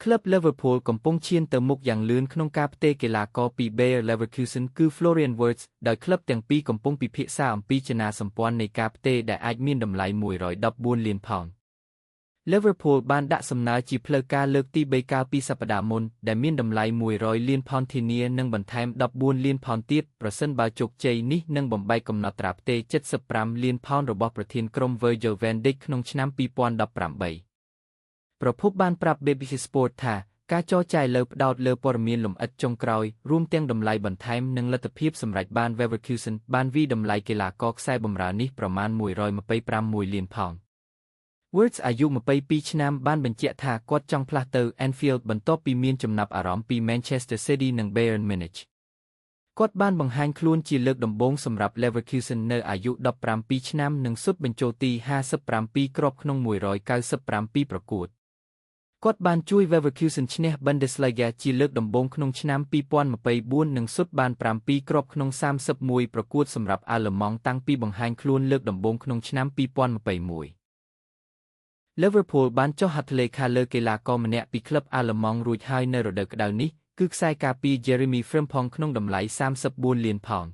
ក្លឹប Liverpool កំពុងឈានទៅមុខយ៉ាងលឿនក្នុងការផ្ទេរកីឡាករពី Bayer Leverkusen គឺ Florian Wirtz ដោយក្លឹបទាំងពីរកំពុងពិភាក្សាអំពីចនាសម្ព័ន្ធនៃការផ្ទេរដែលអាចមានតម្លៃ114លានផោន Liverpool បានដាក់សំណើជាផ្លូវការលើកទី3កាលពីសប្តាហ៍មុនដែលមានតម្លៃ100លានផោនធានានិងបន្ថែម14លានផោនទៀតប្រសិនបើជោគជ័យនេះនឹងបំបែកកំណត់ត្រាផ្ទេរ75លានផោនរបស់ប្រធានក្រុម Virgil van Dijk ក្នុងឆ្នាំ2018 ប្រភពបានប្រាប់ BBC Sport ថាការចរចាឥឡូវផ្ដោតលើព័ត៌មានលម្អិតចុងក្រោយរួមទាំងតម្លៃបន្ថែមនិងលទ្ធភាពសម្រេចបាន Leverkusen បានវាយតម្លៃកីឡាករខ្សែបម្រើនេះប្រមាណ126លានផោន Wirtz អាយុ22ឆ្នាំបានបញ្ជាក់ថាគាត់ចង់ផ្លាស់ទៅ Anfield បន្ទាប់ពីមានចំណាប់អារម្មណ៍ពី Manchester City និង Bayern Munich គាត់បានបង្ហាញខ្លួនជាលើកដំបូងសម្រាប់ Leverkusen នៅអាយុ17ឆ្នាំនិងស៊ុតបញ្ចូលទី57គ្រាប់ក្នុង197ប្រកួតគាត់បានជួយ Leverkusen ឈ្នះ Bundesliga ជាលើកដំបូងក្នុងឆ្នាំ2024និងស៊ុតបាន7គ្រាប់ក្នុង31ប្រកួតសម្រាប់អាល្លឺម៉ង់តាំងពីបង្ហាញខ្លួនលើកដំបូងក្នុងឆ្នាំ2021 Liverpool បានចុះហត្ថលេខាលើកីឡាករម្នាក់ពីក្លឹបអាល្លឺម៉ង់រួចហើយនៅរដូវក្តៅនេះគឺខ្សែការពារ Jeremy Frimpong ក្នុងតម្លៃ34លានផោន